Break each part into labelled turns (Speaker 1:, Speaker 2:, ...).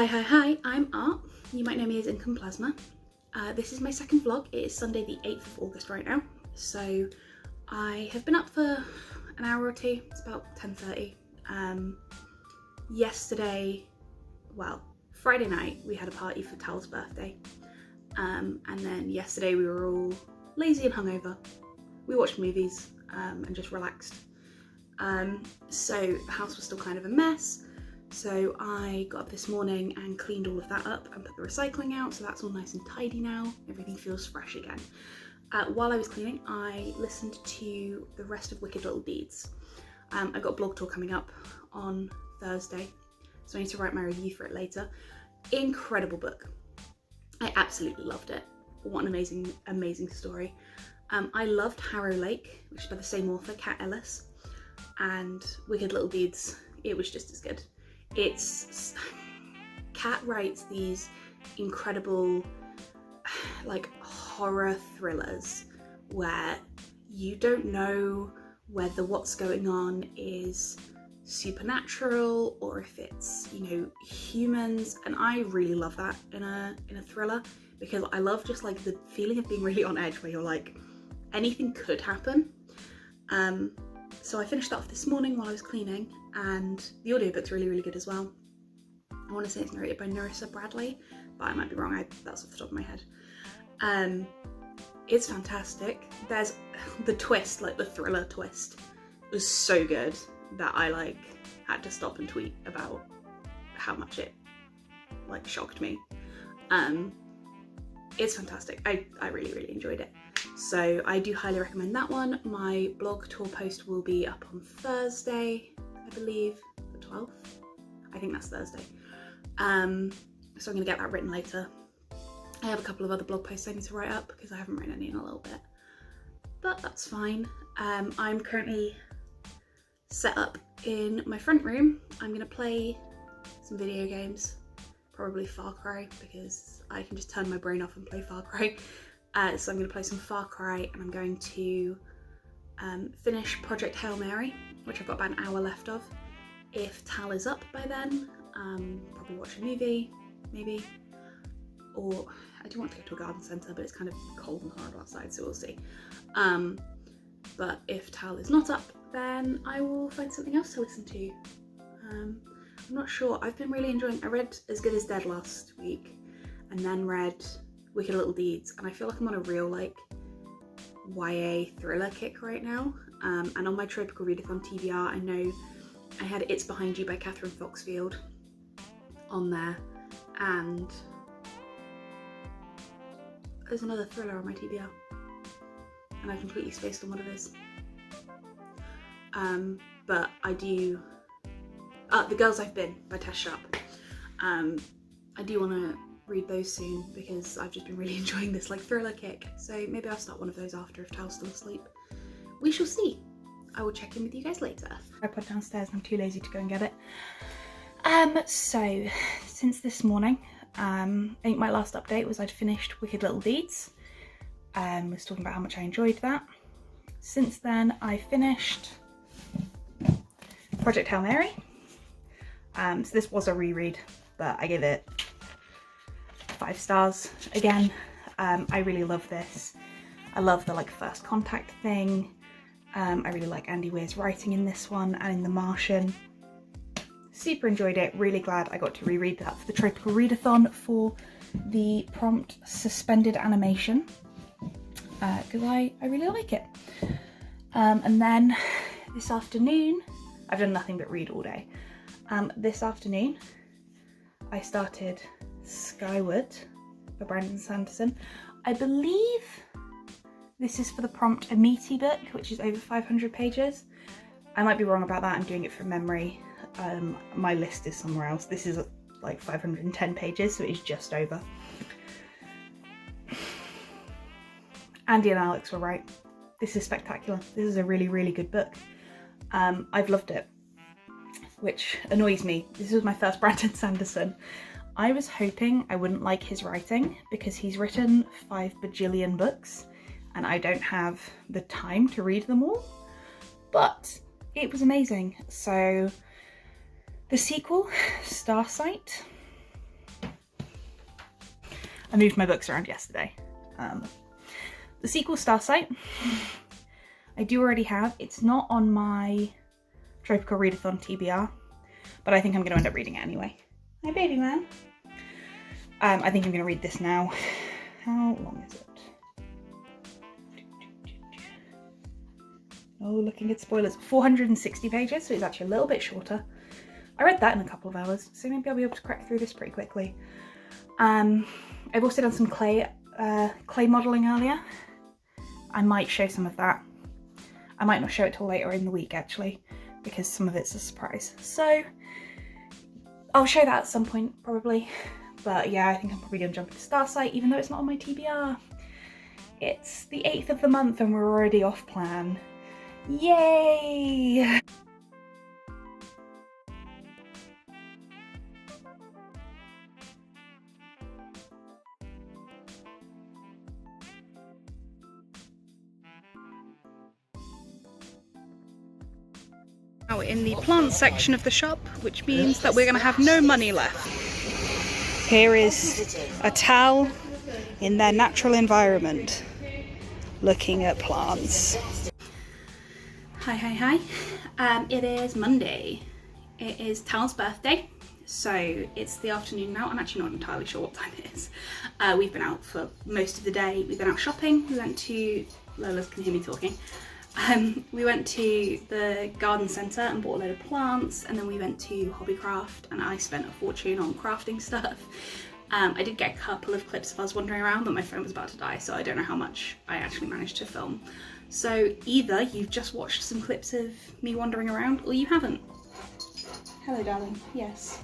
Speaker 1: Hi, I'm Art. You might know me as Income Plasma. This is my second vlog. It is Sunday the 8th of August right now. So I have been up for an hour or two. It's about 10:30. Friday night we had a party for Tal's birthday. And then yesterday we were all lazy and hungover. We watched movies and just relaxed. So the house was still kind of a mess. So I got up this morning and cleaned all of that up and put the recycling out, so that's all nice and tidy now. Everything feels fresh again. While I was cleaning, I listened to the rest of Wicked Little Deeds. I've got a blog tour coming up on Thursday, so I need to write my review for it later. Incredible book. I absolutely loved it. What an amazing story. I loved Harrow Lake, which is by the same author, Kat Ellis, and Wicked Little Deeds. It was just as good. Kat writes these incredible like horror thrillers where you don't know whether what's going on is supernatural or if it's, you know, humans, and I really love that in a thriller, because I love just like the feeling of being really on edge where you're like anything could happen. So I finished that off this morning while I was cleaning, and the audiobook's really good as well. I want to say it's narrated by Nerissa Bradley, but I might be wrong, that's off the top of my head. It's fantastic. There's the twist, like the thriller twist, was so good that I had to stop and tweet about how much it shocked me. It's fantastic. I really enjoyed it. So I do highly recommend that one. My blog tour post will be up on Thursday, I believe, the 12th. I think that's Thursday. So I'm gonna get that written later. I have a couple of other blog posts I need to write up because I haven't written any in a little bit, but that's fine. I'm currently set up in my front room. I'm gonna play some video games, probably Far Cry, because I can just turn my brain off and play Far Cry. So I'm going to play some Far Cry, and I'm going to finish Project Hail Mary, which I've got about an hour left of. If Tal is up by then, probably watch a movie, maybe. Or I do want to go to a garden centre, but it's kind of cold and horrible outside, so we'll see. But if Tal is not up, then I will find something else to listen to. I'm not sure. I've been really enjoying, I read As Good as Dead last week, and then read Wicked Little Deeds, and I feel like I'm on a real YA thriller kick right now. And on my Tropical Readathon TBR, I know I had It's Behind You by Catherine Foxfield on there, and there's another thriller on my TBR, and I completely spaced on what it is. But I do, The Girls I've Been by Tess Sharp. I do want to read those soon because I've just been really enjoying this thriller kick, so maybe I'll start one of those after if Tal's still asleep. We shall see. I will check in with you guys later. I put downstairs and I'm too lazy to go and get it. So since this morning, I think my last update was I'd finished Wicked Little Deeds. I was talking about how much I enjoyed that. Since then I finished Project Hail Mary. So this was a reread, but I gave it 5 stars again. I really love this. I love the first contact thing. I really like Andy Weir's writing in this one and in The Martian. Super enjoyed it. Really glad I got to reread that for the Tropical Readathon for the prompt suspended animation, because I really like it. And then this afternoon, I've done nothing but read all day. This afternoon I started Skyward by Brandon Sanderson. I believe this is for the prompt a meaty book, which is over 500 pages. I might be wrong about that, I'm doing it from memory. My list is somewhere else. This is 510 pages, so it's just over. Andy and Alex were right. This is spectacular. This is a really good book. I've loved it, which annoys me. This was my first Brandon Sanderson. I was hoping I wouldn't like his writing because he's written 5 bajillion books and I don't have the time to read them all, but it was amazing. So the sequel, Starsight, I moved my books around yesterday. The sequel, Starsight, I do already have. It's not on my Tropical Readathon TBR, but I think I'm going to end up reading it anyway. Hi, baby man. I think I'm going to read this now. How long is it? Oh, looking at spoilers. 460 pages, so it's actually a little bit shorter. I read that in a couple of hours, so maybe I'll be able to crack through this pretty quickly. I've also done some clay modelling earlier. I might show some of that. I might not show it till later in the week actually, because some of it's a surprise. So I'll show that at some point probably. But yeah, I think I'm probably gonna jump into Starsight even though it's not on my TBR. It's the 8th of the month and we're already off plan. Yay! Now in the plant section of the shop, which means that we're going to have no money left. Here is a towel in their natural environment, looking at plants. Hi. It is Monday. It is Tal's birthday, so it's the afternoon now. I'm actually not entirely sure what time it is. We've been out for most of the day. We've been out shopping. We went to, Lola's can hear me talking. We went to the garden centre and bought a load of plants, and then we went to Hobbycraft and I spent a fortune on crafting stuff. I did get a couple of clips of us wandering around, but my phone was about to die, so I don't know how much I actually managed to film. So either you've just watched some clips of me wandering around or you haven't. Hello darling, yes.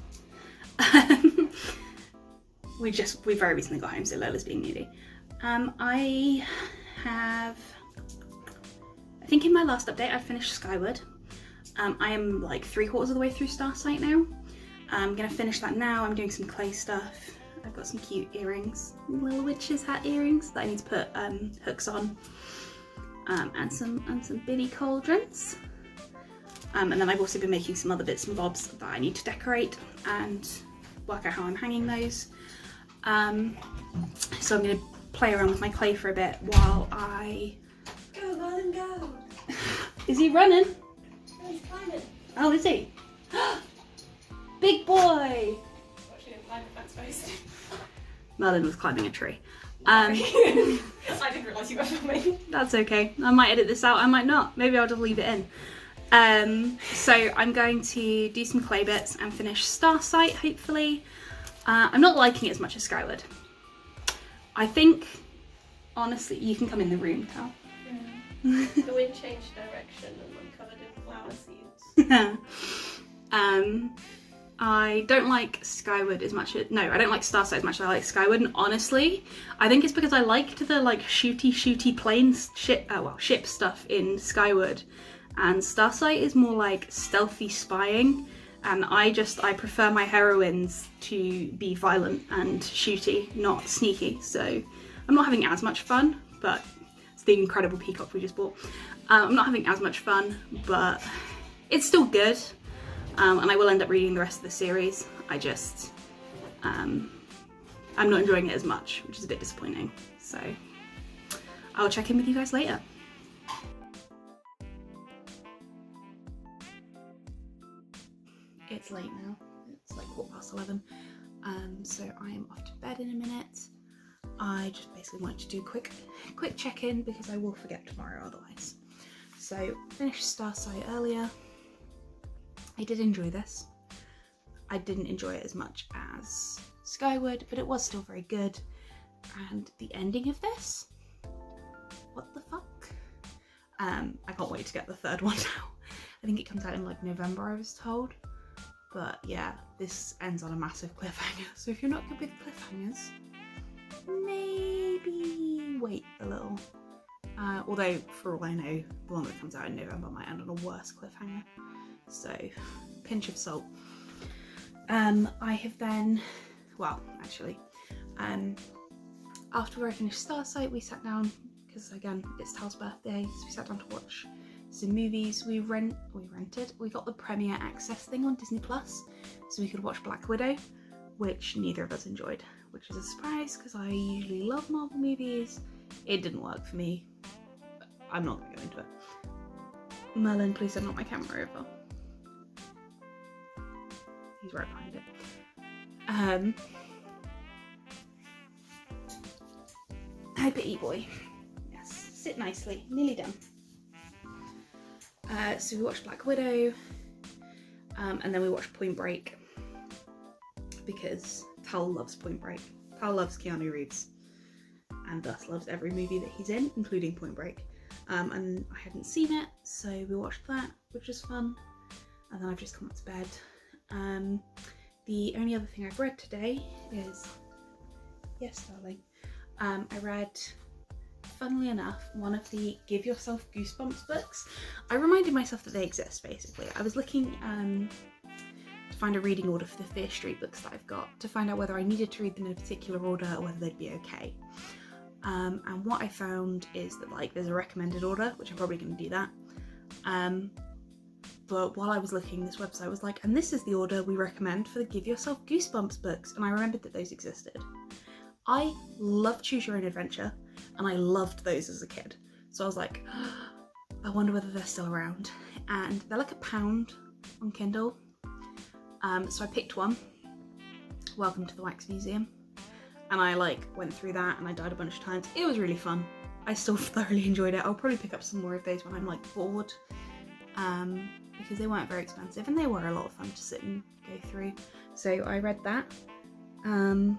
Speaker 1: We very recently got home, so Lola's being needy. I think in my last update I finished Skyward. I am like 3/4 of the way through Starsight now. I'm gonna finish that now. I'm doing some clay stuff. I've got some cute earrings, little witch's hat earrings that I need to put hooks on, and some bitty cauldrons. And then I've also been making some other bits and bobs that I need to decorate and work out how I'm hanging those. So I'm gonna play around with my clay for a bit while I
Speaker 2: Go, Merlin, go!
Speaker 1: Is he running?
Speaker 2: No, he's climbing.
Speaker 1: Oh, is he? Big boy!
Speaker 2: Watching him climb a fence post.
Speaker 1: Merlin was climbing a tree.
Speaker 2: I didn't realise you were filming.
Speaker 1: That's okay. I might edit this out, I might not. Maybe I'll just leave it in. So I'm going to do some clay bits and finish Starsight, hopefully. I'm not liking it as much as Skyward. I think, honestly, you can come in the room, Tal.
Speaker 2: The wind changed direction and I'm covered in flower seeds.
Speaker 1: I don't like Skyward as much as, no, I don't like Starsight as much as I like Skyward, and honestly, I think it's because I liked the like shooty plane ship stuff in Skyward, and Starsight is more like stealthy spying, and I prefer my heroines to be violent and shooty, not sneaky, so I'm not having as much fun, but it's the incredible peacock we just bought. I'm not having as much fun, but it's still good. And I will end up reading the rest of the series. I just, I'm not enjoying it as much, which is a bit disappointing. So I'll check in with you guys later. It's late now. It's like 11:15. So I am off to bed in a minute. I just basically wanted to do a quick check-in because I will forget tomorrow otherwise. So finished Starsight earlier. I did enjoy this. I didn't enjoy it as much as Skyward, but it was still very good. And the ending of this? What the fuck? I can't wait to get the third one now. I think it comes out in like November, I was told. But yeah, this ends on a massive cliffhanger. So if you're not good with cliffhangers, maybe wait a little. Although, for all I know, the one that comes out in November might end on a worse cliffhanger. So, pinch of salt. I have then, well, actually, after I finished Starsight, we sat down, because again, it's Tal's birthday, so we sat down to watch some movies. We got the premiere access thing on Disney Plus, so we could watch Black Widow, which neither of us enjoyed. which is a surprise because I usually love Marvel movies. It didn't work for me. I'm not going to go into it. Merlin, please don't knock my camera over. He's right behind it. Hi, Bitty boy. Yes, sit nicely. Nearly done. So we watched Black Widow, and then we watched Point Break because Tal loves Point Break. Tal loves Keanu Reeves, and thus loves every movie that he's in, including Point Break. And I hadn't seen it, so we watched that, which was fun. And then I've just come up to bed. The only other thing I've read today is, yes, darling, I read, funnily enough, one of the Give Yourself Goosebumps books. I reminded myself that they exist, basically. I was looking to find a reading order for the Fear Street books that I've got, to find out whether I needed to read them in a particular order or whether they'd be okay. And what I found is that, like, there's a recommended order, which I'm probably going to do that. But while I was looking, this website was like, and this is the order we recommend for the Give Yourself Goosebumps books. And I remembered that those existed. I love Choose Your Own Adventure, and I loved those as a kid. So I was like, I wonder whether they're still around. And they're like £1 on Kindle. So I picked one, Welcome to the Wax Museum. And I went through that and I died a bunch of times. It was really fun. I still thoroughly enjoyed it. I'll probably pick up some more of those when I'm bored. Because they weren't very expensive and they were a lot of fun to sit and go through. So I read that. And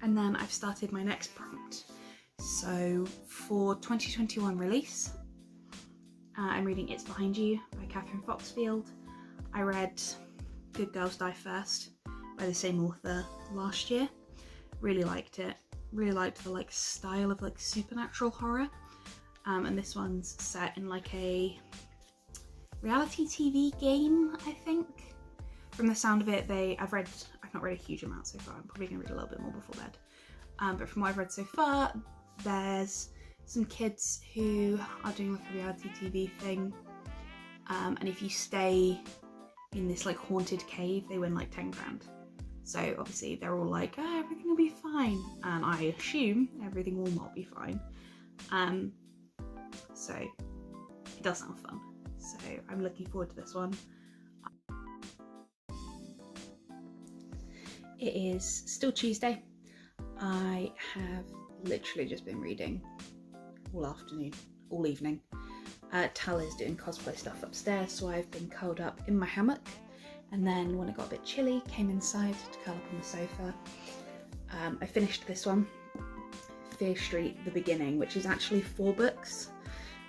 Speaker 1: then I've started my next prompt. So for 2021 release, I'm reading It's Behind You by Catherine Foxfield. I read Good Girls Die First by the same author last year. Really liked it. Really liked the style of supernatural horror. And this one's set in a reality TV game, I think. From the sound of it, I've not read a huge amount so far. I'm probably gonna read a little bit more before bed. But from what I've read so far, there's some kids who are doing a reality TV thing. And if you stay in this haunted cave, they win 10 grand. So obviously they're all everything will be fine. And I assume everything will not be fine. So it does sound fun. So I'm looking forward to this one. It is still Tuesday. I have literally just been reading all afternoon, all evening. Tal is doing cosplay stuff upstairs, so I've been curled up in my hammock. And then when it got a bit chilly, came inside to curl up on the sofa. I finished this one, Fear Street, The Beginning, which is actually 4 books.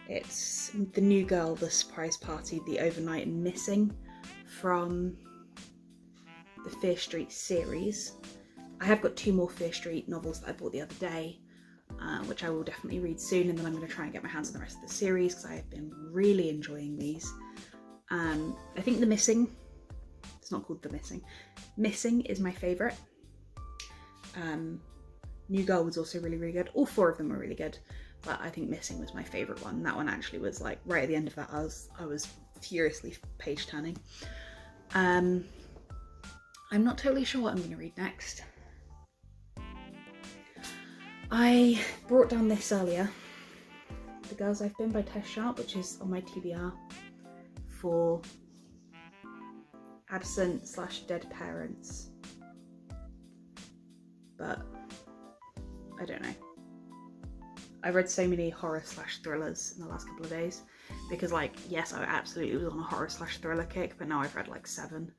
Speaker 1: It's The New Girl, The Surprise Party, The Overnight, and Missing from the Fear Street series. I have got 2 more Fear Street novels that I bought the other day, which I will definitely read soon, and then I'm going to try and get my hands on the rest of the series because I have been really enjoying these. I think The Missing, it's not called The Missing, Missing is my favourite. New Girl was also really, really good. All 4 of them were really good, but I think Missing was my favourite one. That one actually was right at the end of that, I was furiously page turning. I'm not totally sure what I'm going to read next. I brought down this earlier, The Girls I've Been by Tess Sharp, which is on my TBR for absent/dead parents. But I don't know. I read so many horror/thrillers in the last couple of days because yes, I absolutely was on a horror/thriller kick, but now I've read 7.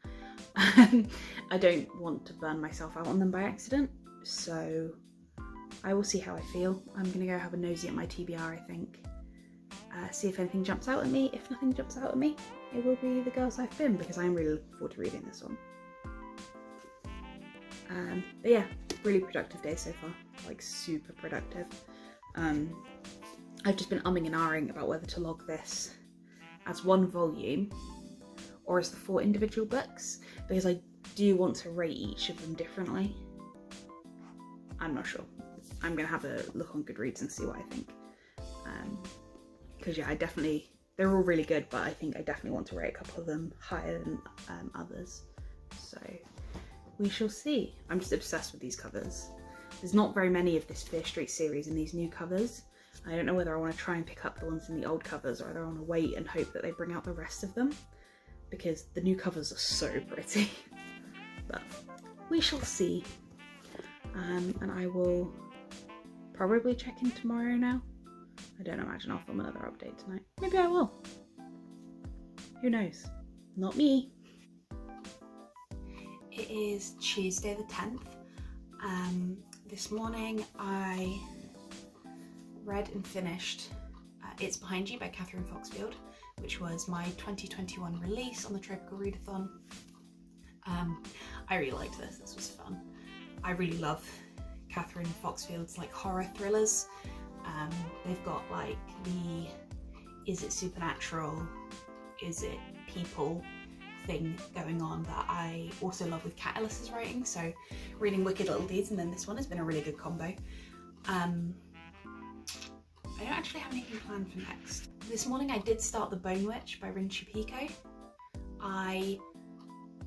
Speaker 1: I don't want to burn myself out on them by accident, so I will see how I feel. I'm gonna go have a nosy at my TBR, I think. See if anything jumps out at me. If nothing jumps out at me, it will be The Girls I've Been, because I'm really looking forward to reading this one. But yeah, really productive day so far, super productive. I've just been umming and ahhing about whether to log this as 1 volume or as the 4 individual books, because I do want to rate each of them differently. I'm not sure. I'm gonna have a look on Goodreads and see what I think. Because yeah, they're all really good, but I think I definitely want to rate a couple of them higher than others. So we shall see. I'm just obsessed with these covers. There's not very many of this Fear Street series in these new covers. I don't know whether I want to try and pick up the ones in the old covers or whether I want to wait and hope that they bring out the rest of them, because the new covers are so pretty. But we shall see. And I will probably check in tomorrow now. I don't imagine I'll film another update tonight. Maybe I will. Who knows? Not me. It is Tuesday the 10th. This morning I read and finished It's Behind You by Catherine Foxfield, which was my 2021 release on the Tropical Readathon. I really liked this. This was fun. I really love Catherine Foxfield's like horror thrillers. They've got like the is it supernatural, is it people thing going on that I also love with Kat Ellis's writing. So reading Wicked Little Deeds and then this one has been a really good combo. I don't actually have anything planned for next. This morning I did start The Bone Witch by Rin Chupeco. I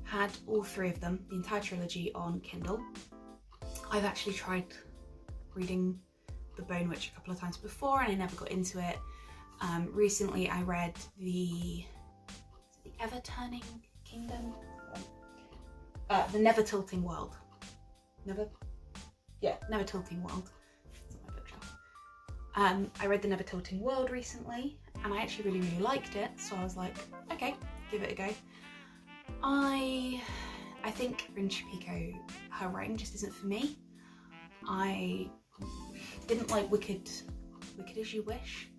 Speaker 1: had all three of them, the entire trilogy, on Kindle. I've actually tried reading The Bone Witch a couple of times before and I never got into it. Recently I read the Ever Turning Kingdom? The Never Tilting World. Never Tilting World. It's on my bookshelf. I read The Never Tilting World recently and I actually really liked it, so I was like, okay, give it a go. I think Rin Chupeco, her writing just isn't for me. I didn't like Wicked As You Wish.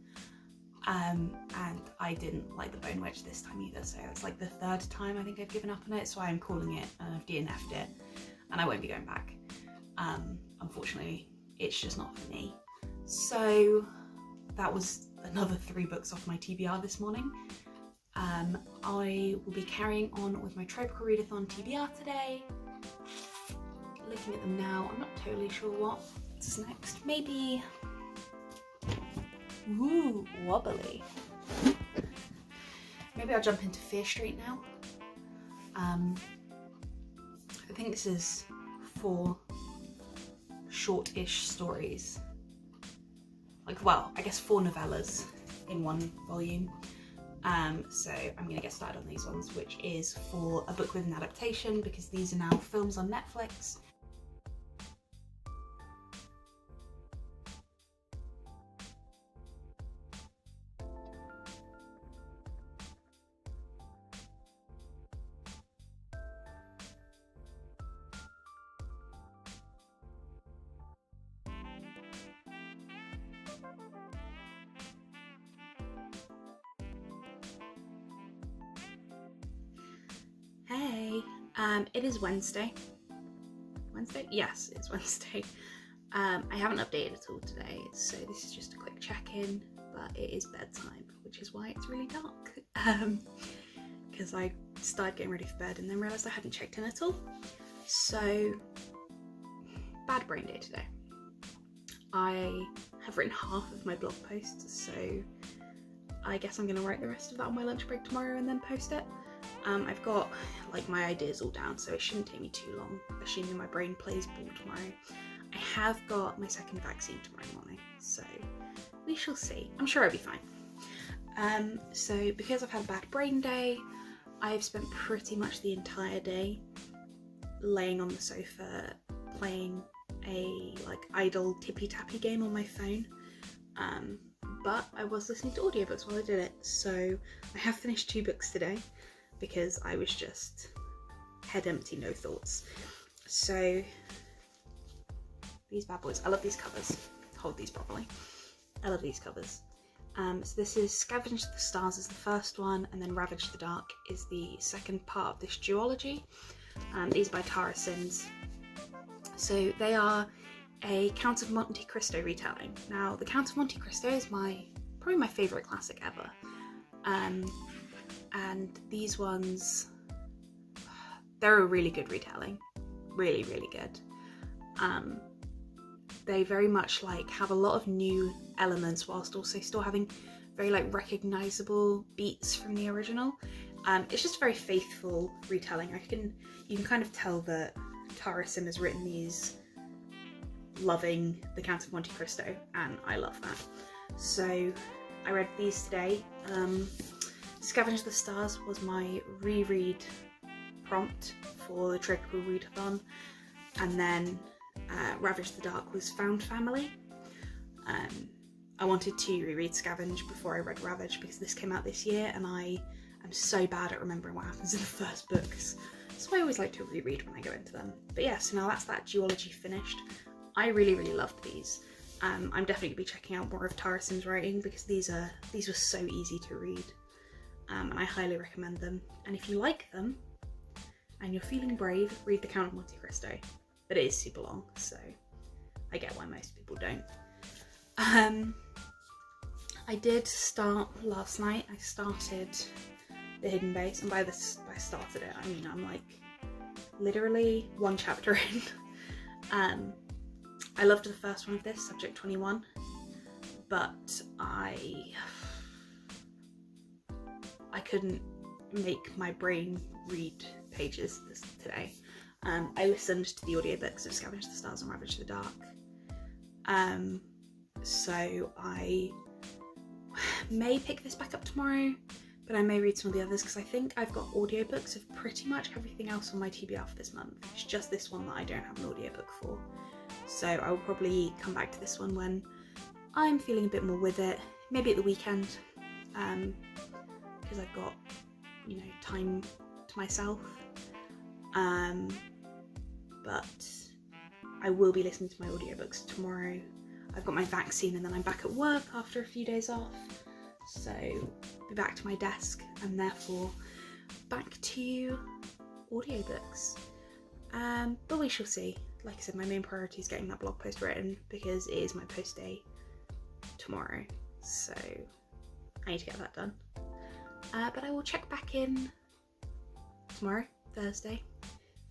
Speaker 1: And I didn't like The Bone Witch this time either, so it's like the third time I think I've given up on it, so I'm calling it and I've DNF'd it and I won't be going back. Unfortunately, it's just not for me. So that was another 3 books off my TBR this morning. I will be carrying on with my Tropical Readathon TBR today. Looking at them now, I'm not totally sure what's next. Maybe... Ooh, wobbly. Maybe I'll jump into Fear Street now. I think this is 4 short-ish stories. Like, well, I guess 4 novellas in one volume. So I'm gonna get started on these ones, which is for a book with an adaptation, because these are now films on Netflix. Hey, it is Wednesday. Wednesday? Yes, it's Wednesday. I haven't updated at all today, so this is just a quick check-in, but it is bedtime, which is why it's really dark. Because I started getting ready for bed and then realised I hadn't checked in at all. So, bad brain day today. I have written half of my blog post, so I guess I'm going to write the rest of that on my lunch break tomorrow and then post it. I've got like my ideas all down, so it shouldn't take me too long, assuming my brain plays ball tomorrow. I have got my second vaccine tomorrow morning, so we shall see. I'm sure I'll be fine. So because I've had a bad brain day, I've spent pretty much the entire day laying on the sofa playing a like idle tippy-tappy game on my phone. But I was listening to audiobooks while I did it, so I have finished 2 books today, because I was just head empty, no thoughts. So these bad boys, I love these covers. Hold these properly. I love these covers. So this is Scavenge the Stars is the first one, and then Ravage the Dark is the second part of this duology. These are by Tara Sims. So they are a Count of Monte Cristo retelling. Now, the Count of Monte Cristo is probably my favourite classic ever. And these ones, they're a really good retelling. Really, really good. They very much like have a lot of new elements whilst also still having very like recognisable beats from the original. It's just a very faithful retelling. You can kind of tell that Tara Sim has written these loving The Count of Monte Cristo, and I love that. So I read these today. Scavenge the Stars was my reread prompt for the Tropical Readathon, and then Ravage the Dark was Found Family. I wanted to reread Scavenge before I read Ravage because this came out this year and I am so bad at remembering what happens in the first books. So I always like to reread when I go into them. But yeah, so now that's that duology finished. I really loved these. I'm definitely going to be checking out more of Tara Sim's writing because these were so easy to read. And I highly recommend them. And if you like them and you're feeling brave, read The Count of Monte Cristo. But it is super long, so I get why most people don't. I did start last night. I started The Hidden Base, and by I started it, I mean I'm like literally one chapter in. I loved the first one of this, Subject 21, but I couldn't make my brain read pages today. I listened to the audiobooks of Scavenge the Stars and Ravage the Dark. So I may pick this back up tomorrow, but I may read some of the others because I think I've got audiobooks of pretty much everything else on my TBR for this month. It's just this one that I don't have an audiobook for. So I will probably come back to this one when I'm feeling a bit more with it, maybe at the weekend, because I've got, you know, time to myself. But I will be listening to my audiobooks tomorrow. I've got my vaccine and then I'm back at work after a few days off. So be back to my desk and therefore back to audiobooks. But we shall see. Like I said, my main priority is getting that blog post written because it is my post day tomorrow. So I need to get that done. But I will check back in tomorrow, Thursday,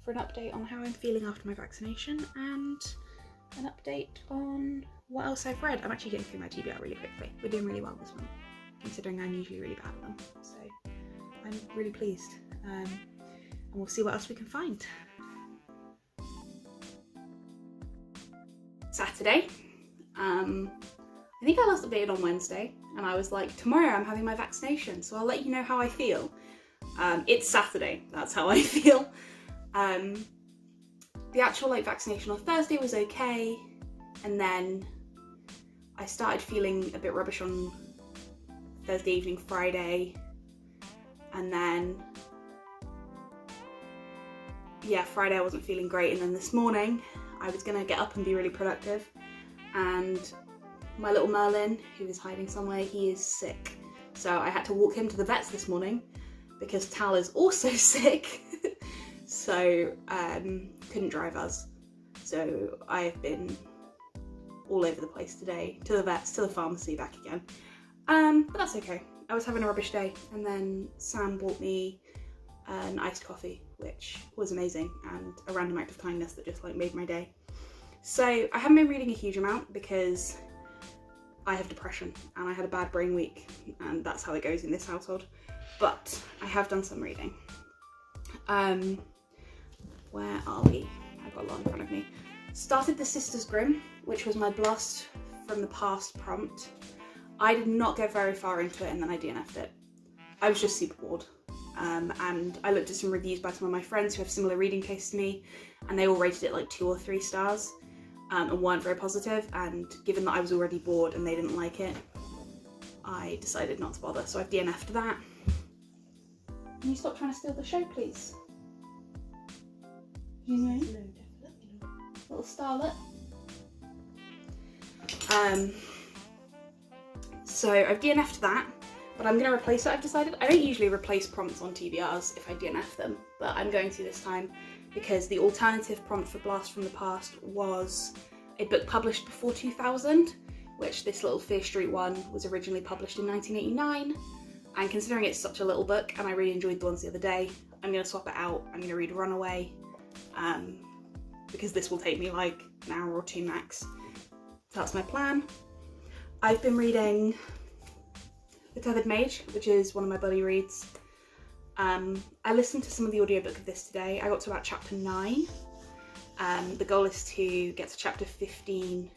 Speaker 1: for an update on how I'm feeling after my vaccination and an update on what else I've read. I'm actually getting through my TBR really quickly. We're doing really well this month, considering I'm usually really bad at them. So I'm really pleased. And we'll see what else we can find. Saturday. I think I last updated on Wednesday and I was like, tomorrow I'm having my vaccination, so I'll let you know how I feel. It's Saturday, that's how I feel. The actual vaccination on Thursday was okay, and then I started feeling a bit rubbish on Thursday evening, Friday, and then yeah, Friday I wasn't feeling great, and then this morning I was gonna get up and be really productive, and my little Merlin, who is hiding somewhere, he is sick. So I had to walk him to the vets this morning because Tal is also sick. So couldn't drive us. So I've been all over the place today, to the vets, to the pharmacy, back again. But that's okay. I was having a rubbish day, and then Sam bought me an iced coffee, which was amazing, and a random act of kindness that just made my day. So I haven't been reading a huge amount because I have depression and I had a bad brain week, and that's how it goes in this household. But I have done some reading. Where are we? I've got a lot in front of me. Started The Sisters Grimm, which was my Blast from the Past prompt. I did not get very far into it and then I DNF'd it. I was just super bored. And I looked at some reviews by some of my friends who have similar reading tastes to me, and they all rated it like 2 or 3 stars, and weren't very positive. And given that I was already bored and they didn't like it, I decided not to bother. So I've DNF'd that. Can you stop trying to steal the show, please?
Speaker 2: No, definitely not.
Speaker 1: Little starlet. So I've DNF'd that, but I'm going to replace it, I've decided. I don't usually replace prompts on TBRs if I DNF them, but I'm going to this time because the alternative prompt for Blast from the Past was a book published before 2000, which this little Fear Street one was originally published in 1989. And considering it's such a little book and I really enjoyed the ones the other day, I'm going to swap it out. I'm going to read Runaway, because this will take me like an hour or 2 max. That's my plan. I've been reading The Tethered Mage, which is one of my buddy reads. I listened to some of the audiobook of this today. I got to about chapter 9. The goal is to get to chapter 15,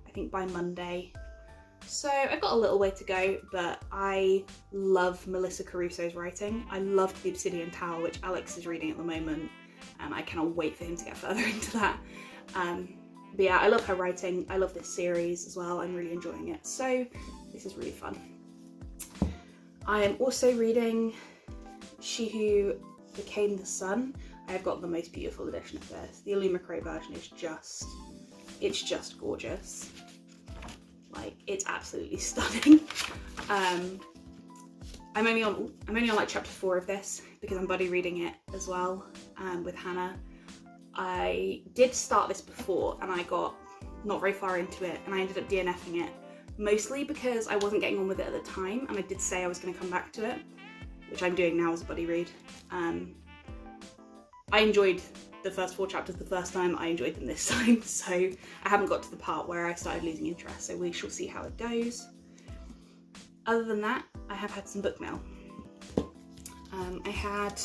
Speaker 1: I think by Monday. So I've got a little way to go, but I love Melissa Caruso's writing. I loved The Obsidian Tower, which Alex is reading at the moment, and I cannot wait for him to get further into that. But yeah, I love her writing. I love this series as well. I'm really enjoying it. So this is really fun. I am also reading She Who Became the Sun. I have got the most beautiful edition of this. The Illumicrate version is just gorgeous. Like, it's absolutely stunning. I'm only on like chapter 4 of this because I'm buddy reading it as well with Hannah. I did start this before and I got not very far into it and I ended up DNFing it, mostly because I wasn't getting on with it at the time, and I did say I was going to come back to it, which I'm doing now as a buddy read. I enjoyed the first 4 chapters the first time, I enjoyed them this time, so I haven't got to the part where I started losing interest, so we shall see how it goes. Other than that, I have had some book mail. I had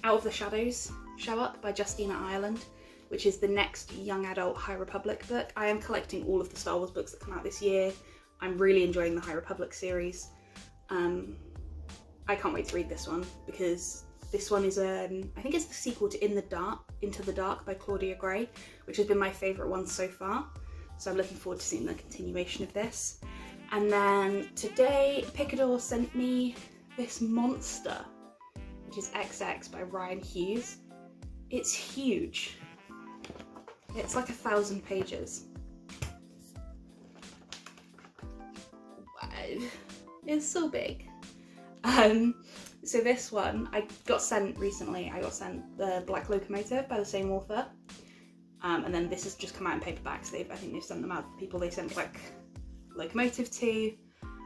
Speaker 1: Out of the Shadows show up by Justina Ireland, which is the next young adult High Republic book. I am collecting all of the Star Wars books that come out this year. I'm really enjoying the High Republic series. I can't wait to read this one because this one is I think it's the sequel to Into the Dark by Claudia Gray, which has been my favourite one so far. So I'm looking forward to seeing the continuation of this. And then today, Picador sent me this monster, which is XX by Ryan Hughes. It's huge. It's like 1,000 pages. Wow, it's so big. So this one, I got sent recently, I got sent The Black Locomotive by the same author. And then this has just come out in paperbacks. I think they've sent them out to people they sent Black Locomotive to.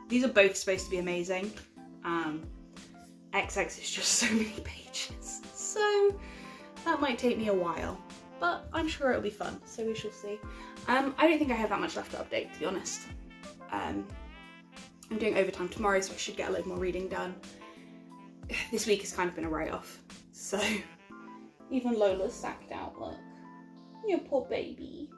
Speaker 1: These are both supposed to be amazing. XX is just so many pages. So that might take me a while, but I'm sure it'll be fun, so we shall see. I don't think I have that much left to update, to be honest. I'm doing overtime tomorrow, so I should get a load more reading done. This week has kind of been a write-off, so even Lola's sacked out, look. You poor baby.